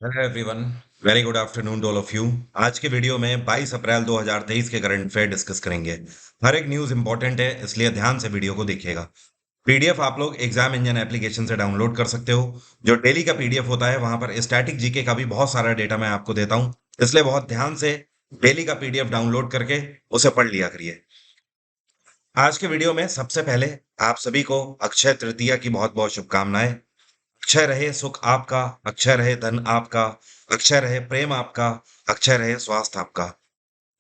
Hello everyone, very good afternoon to all of you. आज के video में 22 अप्रैल 2023 के करंट अफेयर डिस्कस करेंगे। हर एक न्यूज़ इंपॉर्टेंट है, इसलिए ध्यान से वीडियो को देखिएगा। पीडीएफ आप लोग एग्जाम इंजन एप्लीकेशन से डाउनलोड कर सकते हो। जो डेली का पीडीएफ होता है वहां पर स्टैटिक जीके का भी बहुत सारा डेटा मैं आपको देता हूं, इसलिए बहुत ध्यान से डेली का पीडीएफ डाउनलोड करके उसे पढ़ लिया करिए। आज के वीडियो में सबसे पहले आप सभी को अक्षय तृतीया की बहुत बहुत शुभकामनाएं। अक्षय रहे सुख आपका, अक्षय रहे धन आपका, अक्षय रहे प्रेम आपका, अक्षय रहे स्वास्थ्य आपका।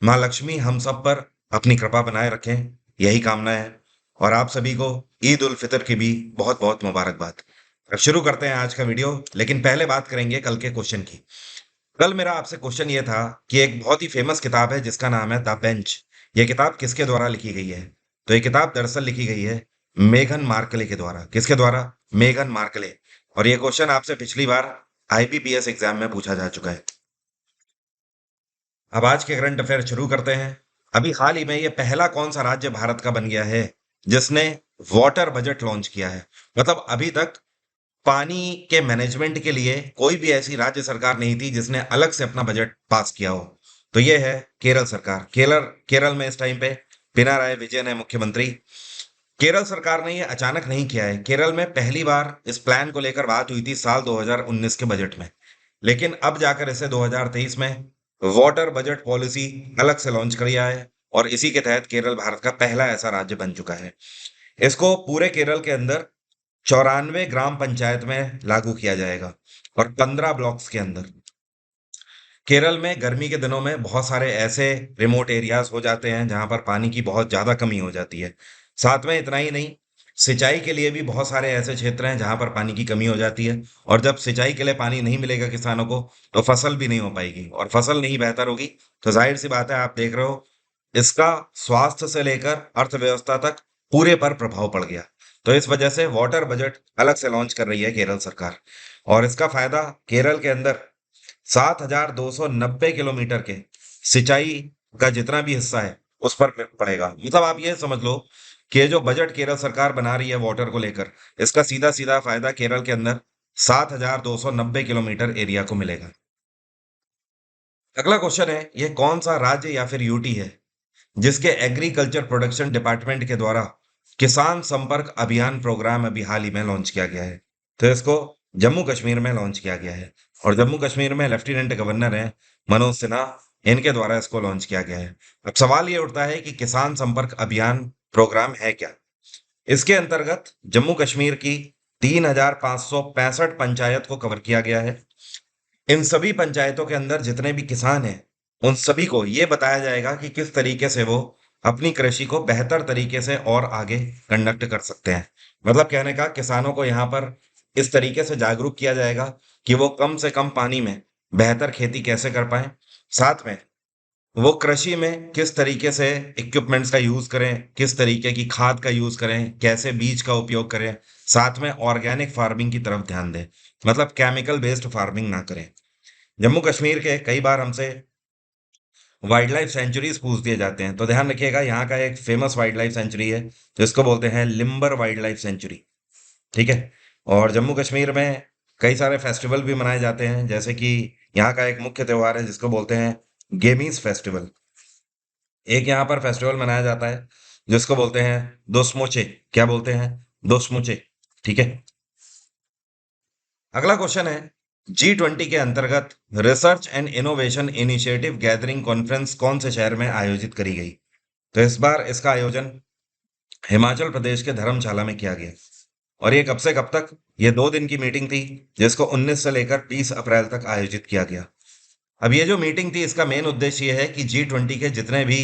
माँ लक्ष्मी हम सब पर अपनी कृपा बनाए रखें, यही कामना है। और आप सभी को ईद उल फितर की भी बहुत बहुत मुबारकबाद। अब शुरू करते हैं आज का वीडियो, लेकिन पहले बात करेंगे कल के क्वेश्चन की। कल मेरा आपसे क्वेश्चन ये था कि एक बहुत ही फेमस किताब है जिसका नाम है द बेंच। ये किताब किसके द्वारा लिखी गई है? तो ये किताब दरअसल लिखी गई है मेघन मार्कले के द्वारा। किसके द्वारा? मेघन मार्कले। और ये क्वेश्चन आपसे पिछली बार आईबीपीएस एग्जाम में पूछा जा चुका है। अब आज के करंट अफेयर शुरू करते हैं। अभी हाल ही में ये पहला कौन सा राज्य भारत का बन गया है जिसने वाटर बजट लॉन्च किया है? मतलब अभी तक पानी के मैनेजमेंट के लिए कोई भी ऐसी राज्य सरकार नहीं थी जिसने अलग से अपना बजट पास किया हो। तो ये है केरल सरकार। केरल केरल में इस टाइम पे पिनाराई विजयन है मुख्यमंत्री। केरल सरकार ने ये अचानक नहीं किया है। केरल में पहली बार इस प्लान को लेकर बात हुई थी साल 2019 के बजट में, लेकिन अब जाकर इसे 2023 में वाटर बजट पॉलिसी अलग से लॉन्च किया है। और इसी के तहत केरल भारत का पहला ऐसा राज्य बन चुका है। इसको पूरे केरल के अंदर 94 ग्राम पंचायत में लागू किया जाएगा और 15 ब्लॉक्स के अंदर। केरल में गर्मी के दिनों में बहुत सारे ऐसे रिमोट एरियाज हो जाते हैं जहां पर पानी की बहुत ज्यादा कमी हो जाती है। साथ में इतना ही नहीं, सिंचाई के लिए भी बहुत सारे ऐसे क्षेत्र हैं जहां पर पानी की कमी हो जाती है। और जब सिंचाई के लिए पानी नहीं मिलेगा किसानों को, तो फसल भी नहीं हो पाएगी, और फसल नहीं बेहतर होगी तो जाहिर सी बात है, आप देख रहे हो, इसका स्वास्थ्य से लेकर अर्थव्यवस्था तक पूरे पर प्रभाव पड़ गया। तो इस वजह से वाटर बजट अलग से लॉन्च कर रही है केरल सरकार। और इसका फायदा केरल के अंदर 7,290 किलोमीटर के सिंचाई का जितना भी हिस्सा है उस पर पड़ेगा। मतलब आप ये समझ लो कि ये जो बजट केरल सरकार बना रही है वाटर को लेकर, इसका सीधा सीधा फायदा केरल के अंदर 7,290 किलोमीटर एरिया को मिलेगा। अगला क्वेश्चन है, ये कौन सा राज्य या फिर यूटी है जिसके एग्रीकल्चर प्रोडक्शन डिपार्टमेंट के द्वारा किसान संपर्क अभियान प्रोग्राम अभी हाल ही में लॉन्च किया गया है? तो इसको जम्मू कश्मीर में लॉन्च किया गया है। और जम्मू कश्मीर में लेफ्टिनेंट गवर्नर हैं मनोज सिन्हा, इनके द्वारा इसको लॉन्च किया गया है। अब सवाल ये उठता है कि किसान संपर्क अभियान प्रोग्राम है क्या? इसके अंतर्गत जम्मू कश्मीर की 3,565 पंचायत को कवर किया गया है। इन सभी पंचायतों के अंदर जितने भी किसान हैं, उन सभी को ये बताया जाएगा कि किस तरीके से वो अपनी कृषि को बेहतर तरीके से और आगे कंडक्ट कर सकते हैं। मतलब कहने का, किसानों को यहाँ पर इस तरीके से जागरूक किया जाएगा कि वो कम से कम पानी में बेहतर खेती कैसे कर पाए। साथ में वो कृषि में किस तरीके से इक्विपमेंट्स का यूज करें, किस तरीके की खाद का यूज करें, कैसे बीज का उपयोग करें। साथ में ऑर्गेनिक फार्मिंग की तरफ ध्यान दें, मतलब केमिकल बेस्ड फार्मिंग ना करें। जम्मू कश्मीर के कई बार हमसे वाइल्ड लाइफ सेंचुरीज पूछ दिए जाते हैं, तो ध्यान रखिएगा, यहाँ का एक फेमस वाइल्ड लाइफ सेंचुरी है जिसको बोलते हैं लिम्बर वाइल्ड लाइफ सेंचुरी। ठीक है। और जम्मू कश्मीर में कई सारे फेस्टिवल भी मनाए जाते हैं, जैसे कि यहाँ का एक मुख्य त्योहार है जिसको बोलते हैं गेमीज फेस्टिवल। एक यहाँ पर फेस्टिवल मनाया जाता है जिसको बोलते हैं दोस्मोचे। क्या बोलते हैं? दोस्मोचे। ठीक है। अगला क्वेश्चन है, G20 के अंतर्गत research and innovation initiative gathering conference कौन से शहर में आयोजित करी गई? तो इस बार इसका आयोजन हिमाचल प्रदेश के धर्मशाला में किया गया। और ये कब से कब तक? ये 2 दिन की मीटिंग थी जिसको 19 से लेकर 20 अप्रैल तक आयोजित किया गया। अब ये जो मीटिंग थी, इसका मेन उद्देश्य ये है कि G20 के जितने भी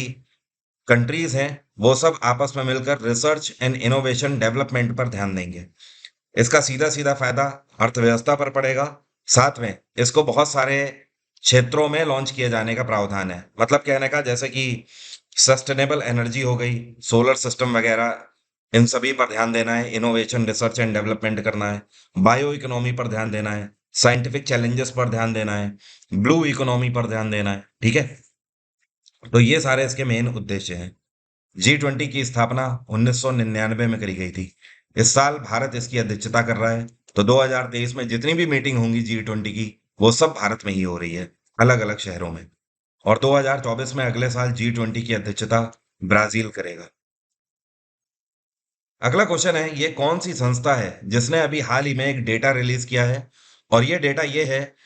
कंट्रीज हैं, वो सब आपस में मिलकर रिसर्च एंड इनोवेशन डेवलपमेंट पर ध्यान देंगे। इसका सीधा सीधा फायदा अर्थव्यवस्था पर पड़ेगा। साथ में इसको बहुत सारे क्षेत्रों में लॉन्च किए जाने का प्रावधान है। मतलब कहने का, जैसे कि सस्टेनेबल एनर्जी हो गई, सोलर सिस्टम वगैरह, इन सभी पर ध्यान देना है। इनोवेशन रिसर्च एंड डेवलपमेंट करना है। बायो इकोनॉमी पर ध्यान देना है। साइंटिफिक चैलेंजेस पर ध्यान देना है। ब्लू इकोनॉमी पर ध्यान देना है। ठीक है। तो ये सारे इसके मेन उद्देश्य हैं। G20 की स्थापना 1999 में करी गई थी। इस साल भारत इसकी अध्यक्षता कर रहा है। तो 2023 में जितनी भी मीटिंग होंगी G20 की, वो सब भारत में ही हो रही है, अलग-अलग शहरों में। और 2024 में अगले साल G20 की अध्यक्षता ब्राज़ील करेगा। अगला क्वेश्चन है, ये कौन-सी संस्था है जिसने अभी हाल ही में एक डेटा रिलीज़ किया है? और ये डेटा ये है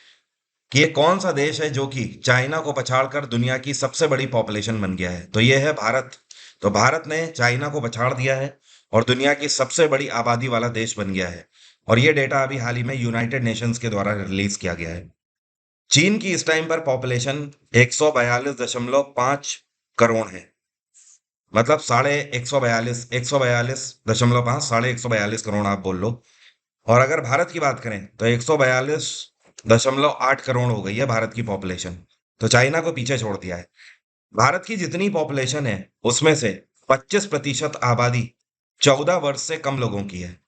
कि ये कौन-सा देश है जो कि चाइना को पछाड़कर दुनिया की सबसे बड़ी पॉपुलेशन बन गया है? तो ये है भारत। तो भारत ने चाइना को पछाड़ दिया है और दुनिया की सबसे बड़ी आबादी वाला देश बन गया है। और ये डेटा अभी हाल ही में यूनाइटेड नेशंस के द्वारा रिलीज़ किया गया है। चीन की इस टाइम पर पॉपुलेशन 142.5 करोड़ है। मतलब साढ़े 142.5 साढ़े 142 करोड़ आप बोल लो। और अगर भारत की बात करें तो 142.8 करोड़ हो गई है भारत की पॉपुलेशन। तो चाइना को पीछे छोड़ दिया है। भारत की जितनी पॉपुलेशन है उसमें से 25% आबादी 14 वर्ष से कम लोगों की है।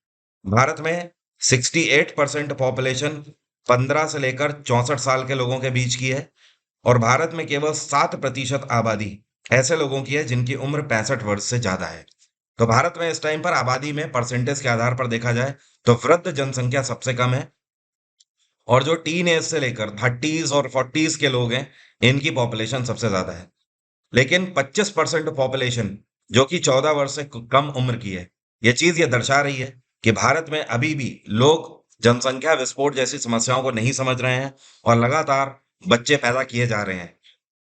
भारत में 68% पॉपुलेशन 15 से लेकर 64 साल के लोगों के बीच की है। और भारत में केवल 7% आबादी ऐसे लोगों की है जिनकी उम्र 65 वर्ष से ज्यादा है। तो भारत में इस टाइम पर आबादी में परसेंटेज के आधार पर देखा जाए तो वृद्ध जनसंख्या सबसे कम है। और जो टीन एज से लेकर 30s और 40s के लोग हैं, इनकी पॉपुलेशन सबसे ज्यादा है। लेकिन 25% पॉपुलेशन जो कि 14 वर्ष से कम उम्र की है, ये चीज ये दर्शा रही है कि भारत में अभी भी लोग जनसंख्या विस्फोट जैसी समस्याओं को नहीं समझ रहे हैं और लगातार बच्चे पैदा किए जा रहे हैं।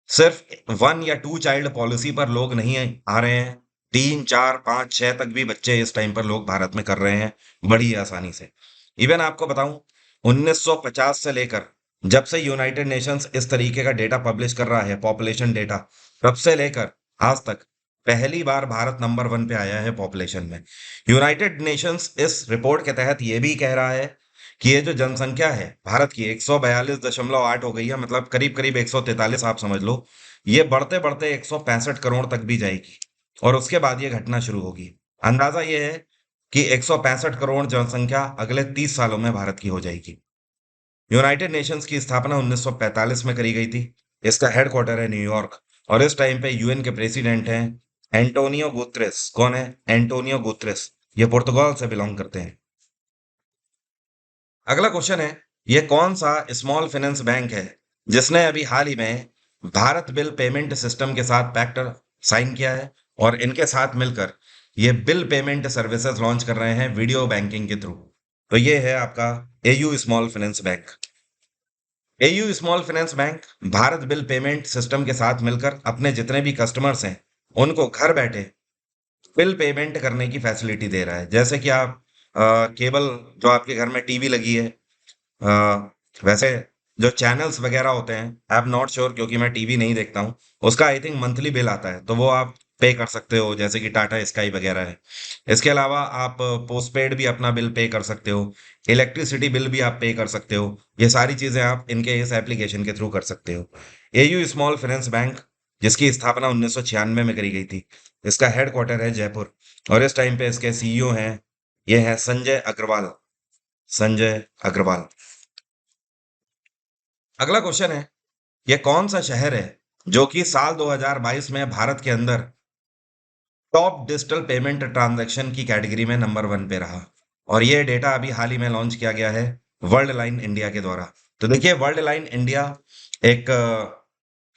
सिर्फ 1 या 2 चाइल्ड पॉलिसी पर लोग नहीं आ रहे हैं। 3, 4, 5, 6 तक भी बच्चे इस टाइम पर लोग भारत में कर रहे हैं, बड़ी आसानी से। इवन आपको बताऊं, 1950 से लेकर जब से यूनाइटेड नेशंस इस तरीके का डेटा पब्लिश कर रहा है, पॉपुलेशन डेटा, तब से लेकर आज तक पहली बार भारत नंबर 1 पे आया है पॉपुलेशन में। यूनाइटेड नेशंस इस रिपोर्ट के तहत ये भी कह रहा है कि ये जो जनसंख्या है भारत की 142.8 हो गई है, मतलब करीब करीब 143 आप समझ लो। ये बढ़ते बढ़ते 165 करोड़ तक भी जाएगी और उसके बाद ये घटना शुरू होगी। अंदाजा ये है कि 165 करोड़ जनसंख्या अगले 30 सालों में भारत की हो जाएगी। यूनाइटेड नेशंस की स्थापना 1945 में करी गई थी। इसका हेडक्वार्टर है न्यूयॉर्क। और इस टाइम पे यूएन के प्रेसिडेंट हैं एंटोनियो गुतरेस। कौन है? Antonio Guterres. ये पुर्तगाल से बिलोंग करते हैं। अगला क्वेश्चन है, ये कौन सा स्मॉल फाइनेंस बैंक है जिसने अभी हाल ही में भारत बिल पेमेंट सिस्टम के साथ पैक्ट साइन किया है और इनके साथ मिलकर ये बिल पेमेंट सर्विसेज लॉन्च कर रहे हैं वीडियो बैंकिंग के थ्रू। तो ये है आपका AU small finance bank. AU small finance bank Bharat bill payment system के साथ मिलकर अपने जितने भी कस्टमर्स हैं उनको घर बैठे बिल पेमेंट करने की फैसिलिटी दे रहा है। जैसे कि आप केबल, जो आपके घर में टीवी लगी है, अ, वैसे जो चैनल्स वगैरह होते हैं, आई एम नॉट श्योर क्योंकि मैं टीवी नहीं देखता हूँ, उसका आई थिंक मंथली बिल आता है, तो वो आप पे कर सकते हो, जैसे कि टाटा स्काई वगैरह है। इसके अलावा आप पोस्टपेड भी अपना बिल पे कर सकते हो, इलेक्ट्रिसिटी बिल भी आप पे कर सकते हो। ये सारी चीज़ें आप इनके इस एप्लीकेशन के थ्रू कर सकते हो। एयू स्मॉल फाइनेंस बैंक, जिसकी स्थापना 1996 में करी गई थी, इसका हेडक्वार्टर है जयपुर। और इस टाइम पे इसके सीईओ हैं, ये है संजय अग्रवाल। संजय अग्रवाल। अगला क्वेश्चन है, यह कौन सा शहर है जो कि साल 2022 में भारत के अंदर टॉप डिजिटल पेमेंट ट्रांजैक्शन की कैटेगरी में नंबर 1 पे रहा? और ये डेटा अभी हाल ही में लॉन्च किया गया है वर्ल्ड लाइन इंडिया के द्वारा। तो देखिए, वर्ल्ड लाइन इंडिया एक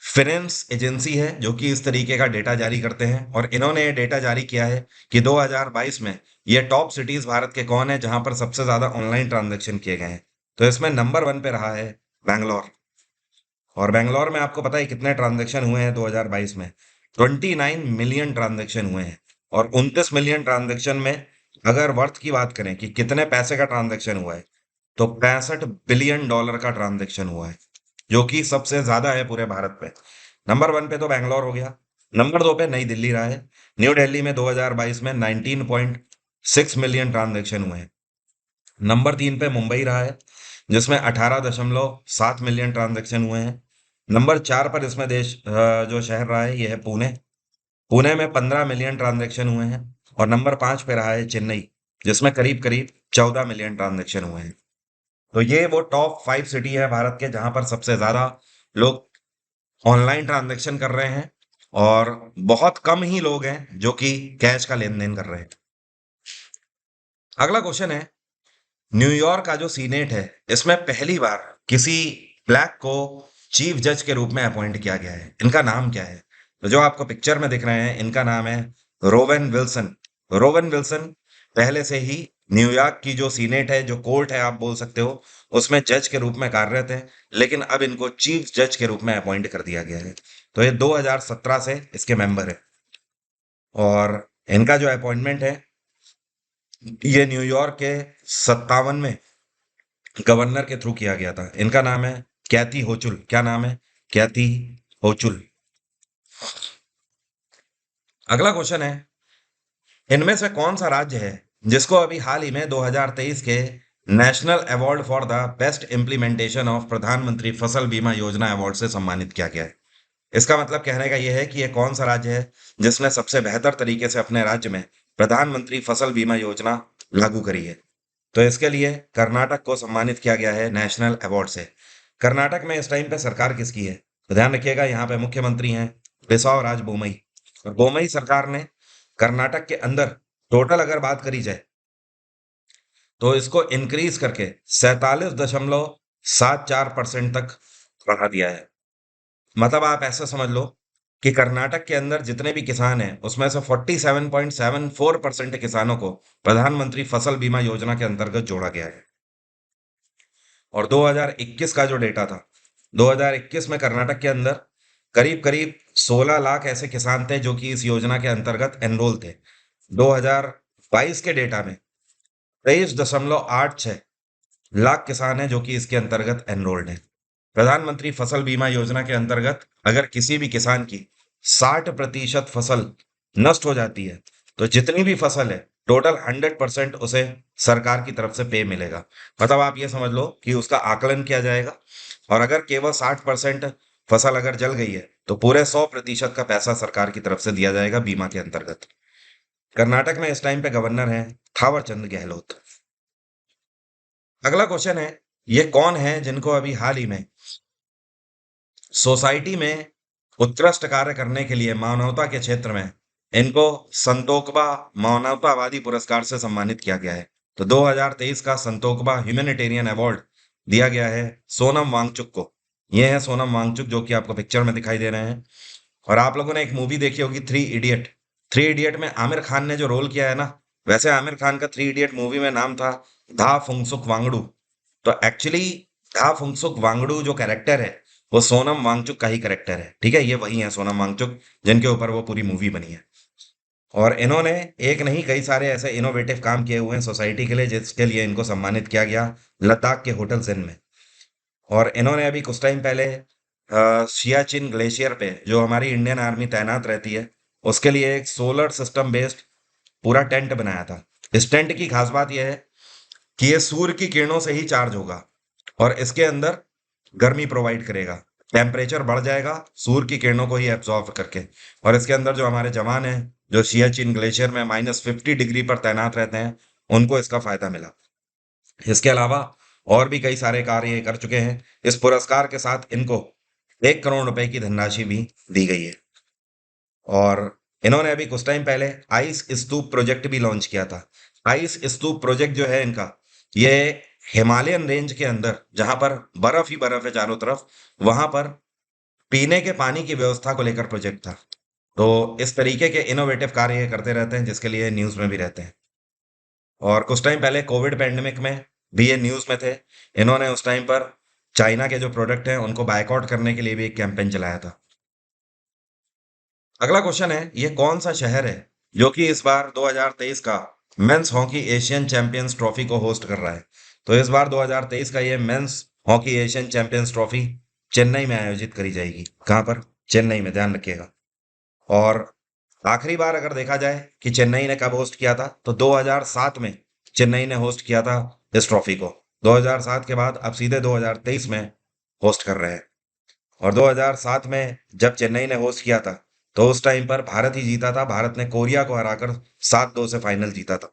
फाइनेंस एजेंसी है जो कि इस तरीके का डेटा जारी करते हैं और इन्होंने ये डेटा जारी किया है कि 2022 में ये टॉप सिटीज भारत के कौन है जहां पर सबसे ज्यादा ऑनलाइन ट्रांजैक्शन किए गए हैं। तो इसमें नंबर 1 पे रहा है बैंगलोर। और बैंगलोर में आपको पता है कितने ट्रांजैक्शन हुए हैं 2022 में? 29 मिलियन ट्रांजैक्शन हुए हैं। और 29 मिलियन ट्रांजैक्शन में अगर वर्थ की बात करें कि कितने पैसे का ट्रांजैक्शन हुआ है, तो 65 बिलियन डॉलर का ट्रांजैक्शन हुआ है, जो कि सबसे ज्यादा है पूरे भारत में। नंबर 1 पे तो बैंगलोर हो गया। नंबर 2 पे नई दिल्ली रहा है। न्यू दिल्ली में 2022 में 19.6 मिलियन ट्रांजैक्शन हुए हैं। नंबर 3 पे मुंबई रहा है, जिसमें 18.7 मिलियन ट्रांजैक्शन हुए हैं। नंबर 4 पर इसमें जो शहर रहा है, ये है पुणे। पुणे में 15 मिलियन ट्रांजैक्शन हुए हैं। और नंबर 5 पे रहा है चेन्नई, जिसमें करीब करीब 14 मिलियन ट्रांजैक्शन हुए हैं। तो ये वो टॉप 5 सिटी है भारत के जहां पर सबसे ज्यादा लोग ऑनलाइन ट्रांजैक्शन कर रहे हैं और बहुत कम ही लोग हैं जो कि कैश का लेन देन कर रहे हैं। अगला क्वेश्चन है, न्यूयॉर्क का जो सीनेट है, इसमें पहली बार किसी ब्लैक को चीफ जज के रूप में अपॉइंट किया गया है। इनका नाम क्या है? तो जो आपको पिक्चर में दिख रहे हैं, इनका नाम है रोवेन विल्सन। रोवेन विल्सन पहले से ही न्यूयॉर्क की जो सीनेट है, जो कोर्ट है आप बोल सकते हो, उसमें जज के रूप में कार्यरत है, लेकिन अब इनको चीफ जज के रूप में अपॉइंट कर दिया गया है। तो ये 2017 से इसके मेंबर है। और इनका जो अपॉइंटमेंट है, ये न्यूयॉर्क के 57 में गवर्नर के थ्रू किया गया था। इनका नाम है कैथी होचुल। क्या नाम है? कैथी होचुल। अगला क्वेश्चन है, इनमें से कौन सा राज्य है जिसको अभी हाल ही में 2023 के national award for the best implementation of प्रधानमंत्री फसल बीमा योजना अवार्ड से सम्मानित किया गया है? इसका मतलब कहने का यह है कि यह कौन सा राज्य है जिसने सबसे बेहतर तरीके से अपने राज्य में प्रधानमंत्री फसल बीमा योजना लागू करी है। तो इसके लिए कर्नाटक को सम्मानित किया गया है नेशनल अवार्ड से। कर्नाटक में इस टाइम पे सरकार किसकी है? तो ध्यान रखिएगा, यहाँ पे मुख्यमंत्री हैं बसवराज बोमई। और बोमई सरकार ने कर्नाटक के अंदर टोटल अगर बात करी जाए तो इसको इंक्रीज करके 47.74% तक बढ़ा दिया है। मतलब आप ऐसा समझ लो कि कर्नाटक के अंदर जितने भी किसान हैं उसमें से 47.74% किसानों को प्रधानमंत्री फसल बीमा योजना के अंतर्गत जोड़ा गया है। और 2021 का जो डेटा था, 2021 में कर्नाटक के अंदर करीब करीब 16 लाख ऐसे किसान थे जो कि इस योजना के अंतर्गत एनरोल थे। 2022 के डेटा में 23.86 लाख किसान हैं जो कि इसके अंतर्गत एनरोल्ड हैं। प्रधानमंत्री फसल बीमा योजना के अंतर्गत अगर किसी भी किसान की 60% फसल नष्ट हो जाती है, तो जितनी भी फसल है टोटल 100% उसे सरकार की तरफ से पे मिलेगा। मतलब आप ये समझ लो कि उसका आकलन किया जाएगा, और अगर केवल 60% फसल अगर जल गई है तो पूरे 100% का पैसा सरकार की तरफ से दिया जाएगा बीमा के अंतर्गत। कर्नाटक में इस टाइम पे गवर्नर हैं थावर चंद गहलोत। अगला क्वेश्चन है, ये कौन है जिनको अभी हाल ही में सोसाइटी में उत्कृष्ट कार्य करने के लिए मानवता के क्षेत्र में इनको संतोकबा मानवतावादी पुरस्कार से सम्मानित किया गया है? तो 2023 का संतोकबा ह्यूमैनिटेरियन अवार्ड दिया गया है सोनम वांगचुक को। ये है सोनम वांगचुक जो कि आपको पिक्चर में दिखाई दे रहे हैं। और आप लोगों ने एक मूवी देखी होगी थ्री इडियट। थ्री इडियट में आमिर खान ने जो रोल किया है ना, वैसे आमिर खान का थ्री इडियट मूवी में नाम था धा फुंगसुक वांगडू। तो एक्चुअली धा फुंगसुक वांगडू जो कैरेक्टर है वो सोनम वांगचुक का ही कैरेक्टर है। ठीक है, ये वही है सोनम वांगचुक जिनके ऊपर वो पूरी मूवी बनी है। और इन्होंने एक नहीं कई सारे ऐसे इनोवेटिव काम किए हुए हैं सोसाइटी के लिए, जिसके लिए इनको सम्मानित किया गया लद्दाख के होटल जिन में। और इन्होंने अभी कुछ टाइम पहले सियाचिन ग्लेशियर पे जो हमारी इंडियन आर्मी तैनात रहती है उसके लिए एक सोलर सिस्टम बेस्ड पूरा टेंट बनाया था। इस टेंट की खास बात यह है कि ये सूर्य की किरणों से ही चार्ज होगा और इसके अंदर गर्मी प्रोवाइड करेगा। टेम्परेचर बढ़ जाएगा सूर्य की किरणों को ही एब्जॉर्व करके। और इसके अंदर जो हमारे जवान हैं जो सियाचिन ग्लेशियर में -50 डिग्री पर तैनात रहते हैं, उनको इसका फायदा मिला। इसके अलावा और भी कई सारे कार्य ये कर चुके हैं। इस पुरस्कार के साथ इनको 1 करोड़ रुपए की धनराशि भी दी गई है। और इन्होंने अभी कुछ टाइम पहले आइस स्तूप प्रोजेक्ट भी लॉन्च किया था। आइस स्तूप प्रोजेक्ट जो है इनका, ये हिमालयन रेंज के अंदर जहां पर बर्फ ही बर्फ है चारों तरफ, वहां पर पीने के पानी की व्यवस्था को लेकर प्रोजेक्ट था। तो इस तरीके के इनोवेटिव कार्य ये करते रहते हैं जिसके लिए न्यूज में भी रहते हैं। और कुछ टाइम पहले कोविड पैंडेमिक में भी ये न्यूज में थे। इन्होंने उस टाइम पर चाइना के जो प्रोडक्ट हैं उनको बायकॉट करने के लिए भी एक कैंपेन चलाया था। अगला क्वेश्चन है, ये कौन सा शहर है जो कि इस बार 2023 का men's hockey Asian champions trophy को होस्ट कर रहा है? तो इस बार 2023 का ये men's hockey Asian champions trophy Chennai में आयोजित करी जाएगी। कहाँ पर? चेन्नई में, ध्यान रखिएगा। और आखिरी बार अगर देखा जाए कि चेन्नई ने कब होस्ट किया था, तो 2007 में चेन्नई ने होस्ट किया था इस ट्रॉफी को। 2007 के बाद अब सीधे 2023 में होस्ट कर रहे हैं। और 2007 में जब चेन्नई ने होस्ट किया था तो उस टाइम पर भारत ही जीता था। भारत ने कोरिया को हराकर 7-2 से फाइनल जीता था।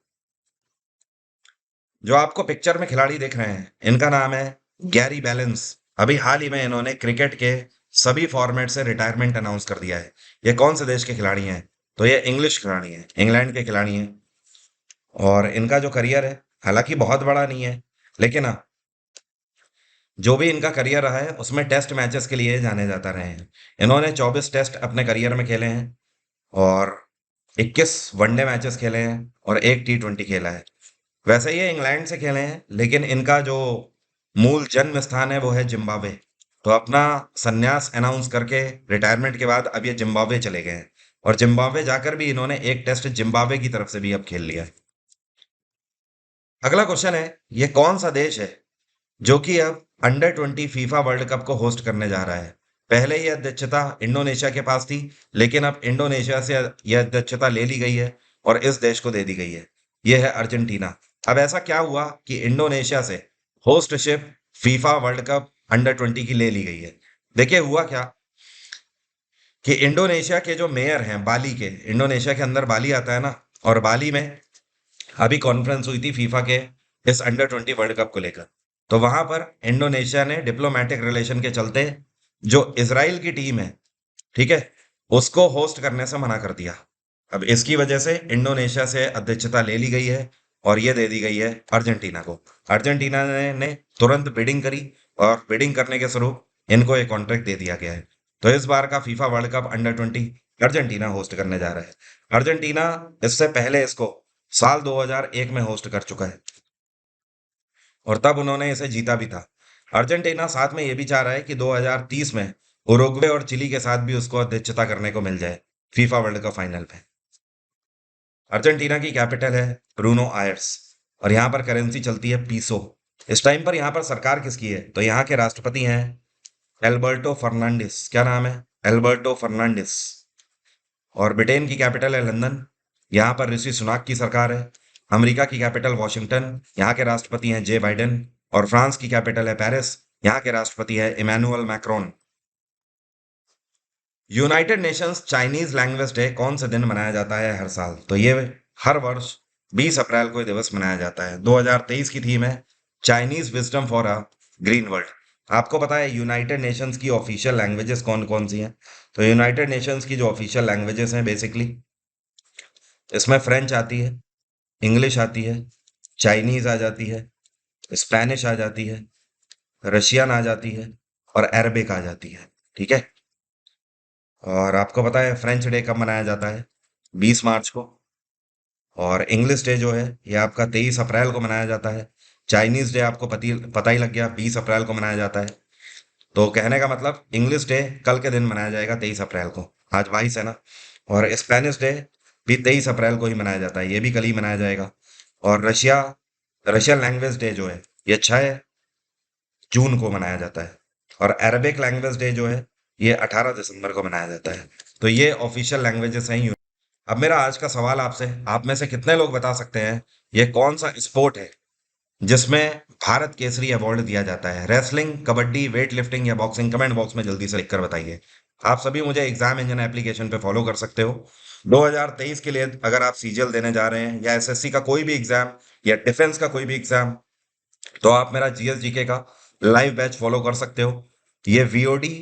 जो आपको पिक्चर में खिलाड़ी देख रहे हैं इनका नाम है गैरी बैलेंस। अभी हाल ही में इन्होंने क्रिकेट के सभी फॉर्मेट से रिटायरमेंट अनाउंस कर दिया है। ये कौन से देश के खिलाड़ी हैं? तो ये इंग्लिश खिलाड़ी हैं, इंग्लैंड के खिलाड़ी हैं। और इनका जो करियर है हालांकि बहुत बड़ा नहीं है, लेकिन हाँ, जो भी इनका करियर रहा है उसमें टेस्ट मैचेस के लिए जाने जाता रहे हैं। इन्होंने 24 टेस्ट अपने करियर में खेले हैं और 21 वनडे मैचेस खेले हैं और एक T20 खेला है। वैसे ये इंग्लैंड से खेले हैं, लेकिन इनका जो मूल जन्म स्थान है वो है जिम्बाब्वे। तो अपना संन्यास अनाउंस करके रिटायरमेंट के बाद अब ये जिम्बाब्वे चले गए हैं और जिम्बाब्वे जाकर भी इन्होंने एक टेस्ट जिम्बाब्वे की तरफ से भी अब खेल लिया है। अगला क्वेश्चन है, ये कौन सा देश है जो कि अब अंडर 20 फीफा वर्ल्ड कप को होस्ट करने जा रहा है? पहले ये अध्यक्षता इंडोनेशिया के पास थी, लेकिन अब इंडोनेशिया से यह अध्यक्षता ले ली गई है और इस देश को दे दी गई है। यह है अर्जेंटीना। अब ऐसा क्या हुआ कि इंडोनेशिया से होस्टशिप फीफा वर्ल्ड कप अंडर 20 की ले ली गई है? देखिए हुआ क्या कि इंडोनेशिया के जो मेयर हैं बाली के, इंडोनेशिया के अंदर बाली आता है ना, और बाली में अभी कॉन्फ्रेंस हुई थी फीफा के इस अंडर 20 वर्ल्ड कप को लेकर। तो वहां पर इंडोनेशिया ने डिप्लोमेटिक रिलेशन के चलते जो इजराइल की टीम है, ठीक है, उसको होस्ट करने से मना कर दिया। अब इसकी वजह से इंडोनेशिया से अध्यक्षता ले ली गई है और ये दे दी गई है अर्जेंटीना को। अर्जेंटीना ने तुरंत बिडिंग करी और बिडिंग करने के स्वरूप इनको एक कॉन्ट्रैक्ट दे दिया गया है। तो इस बार का FIFA world cup under 20 Argentina host करने जा रहा है। अर्जेंटीना इससे पहले इसको साल 2001 में होस्ट कर चुका है और तब उन्होंने इसे जीता भी था। अर्जेंटीना साथ में ये भी चाह रहा है कि 2030 में उरुग्वे और चिली के साथ भी उसको अध्यक्षता करने को मिल जाए फीफा वर्ल्ड कप फाइनल में। अर्जेंटीना की कैपिटल है ब्रूनो आयर्स और यहाँ पर करेंसी चलती है पीसो। इस टाइम पर यहाँ पर सरकार किसकी है? तो यहाँ के राष्ट्रपति हैं एल्बर्टो फर्नांडिस। क्या नाम है? Alberto Fernandez. और ब्रिटेन की कैपिटल है लंदन, यहाँ पर ऋषि सुनाक की सरकार है। अमेरिका की कैपिटल वॉशिंगटन, यहाँ के राष्ट्रपति हैं जे बाइडेन। और फ्रांस की कैपिटल है पेरिस, यहाँ के राष्ट्रपति है Emmanuel Macron. United Nations Chinese language day कौन से दिन मनाया जाता है हर साल? तो ये हर वर्ष 20 अप्रैल को ये दिवस मनाया जाता है। 2023 की थीम है Chinese wisdom for a green world. आपको पता है यूनाइटेड नेशंस की ऑफिशियल लैंग्वेजेस कौन कौन सी हैं? तो यूनाइटेड नेशंस की जो ऑफिशियल लैंग्वेजेस हैं बेसिकली, इसमें फ्रेंच आती है, इंग्लिश आती है, चाइनीज आ जाती है, स्पेनिश आ जाती है, रशियन आ जाती है और अरबिक आ जाती है। ठीक है। और आपको पता है फ्रेंच डे कब मनाया जाता है? 20 मार्च को। और इंग्लिश डे जो है ये आपका 23 अप्रैल को मनाया जाता है। चाइनीज डे आपको पता ही लग गया, 20 अप्रैल को मनाया जाता है। तो कहने का मतलब इंग्लिश डे कल के दिन मनाया जाएगा 23 अप्रैल को। आज 22 है ना। और स्पेनिश डे भी 23 अप्रैल को ही मनाया जाता है, ये भी कल ही मनाया जाएगा। और रशियन लैंग्वेज डे जो है ये 6 जून को मनाया जाता है। और अरबिक लैंग्वेज डे जो है ये 18 दिसंबर को मनाया जाता है। तो ये ऑफिशियल लैंग्वेजेस हैं। अब मेरा आज का सवाल आपसे, आप में से कितने लोग बता सकते हैं ये कौन सा स्पोर्ट है जिसमें भारत केसरी अवार्ड दिया जाता है? रेसलिंग, कबड्डी, वेट लिफ्टिंग या बॉक्सिंग? कमेंट बॉक्स में जल्दी से लिखकर बताइए। आप सभी मुझे एग्जाम इंजन एप्लीकेशन पे फॉलो कर सकते हो। 2023 के लिए अगर आप सीजीएल देने जा रहे हैं या एसएससी का कोई भी एग्जाम या डिफेंस का कोई भी एग्जाम, तो आप मेरा जीएसजीके का लाइव बैच फॉलो कर सकते हो। ये VOD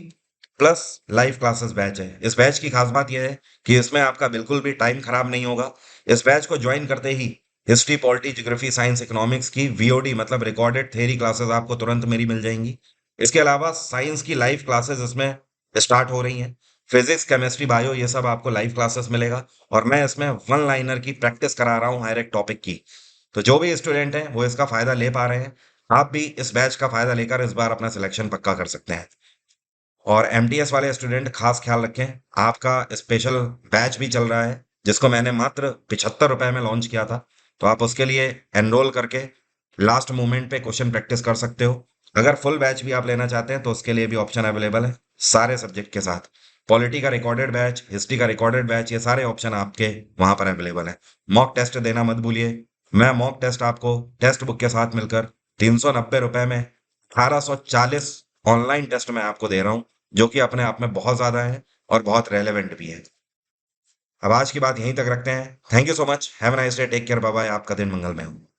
plus live classes batch है। इस बैच की खास बात यह है कि इसमें आपका बिल्कुल भी टाइम खराब नहीं होगा। इस बैच को ज्वाइन करते ही history, polity, geography, science, economics की वीओडी मतलब रिकॉर्डेड थ्योरी क्लासेस आपको तुरंत मेरी मिल जाएंगी। इसके अलावा साइंस की लाइव क्लासेस इसमें स्टार्ट हो रही हैं। फिजिक्स, केमिस्ट्री, बायो ये सब आपको लाइव क्लासेस मिलेगा और मैं इसमें वन लाइनर की प्रैक्टिस करा रहा हूँ हर एक टॉपिक की। तो जो भी स्टूडेंट हैं वो इसका फायदा ले पा रहे हैं। आप भी इस बैच का फायदा लेकर इस बार अपना सिलेक्शन पक्का कर सकते हैं। और एमटीएस वाले स्टूडेंट खास ख्याल रखें, आपका स्पेशल बैच भी चल रहा है जिसको मैंने मात्र 75 रुपए में लॉन्च किया था। तो आप उसके लिए एनरोल करके लास्ट मोमेंट पे क्वेश्चन प्रैक्टिस कर सकते हो। अगर फुल बैच भी आप लेना चाहते हैं तो उसके लिए भी ऑप्शन अवेलेबल है, सारे सब्जेक्ट के साथ। पॉलिटी का रिकॉर्डेड बैच, हिस्ट्री का रिकॉर्डेड बैच, ये सारे ऑप्शन आपके वहां पर अवेलेबल है। मॉक टेस्ट देना मत भूलिए। मैं मॉक टेस्ट आपको टेक्स्ट बुक के साथ मिलकर 390 रुपए में 1840 ऑनलाइन टेस्ट मैं आपको दे रहा हूँ, जो कि अपने आप में बहुत ज्यादा है और बहुत रेलेवेंट भी है। अब आज की बात यहीं तक रखते हैं। Thank you so much. Have a nice day. Take care. Bye bye. आपका दिन मंगलमय हो।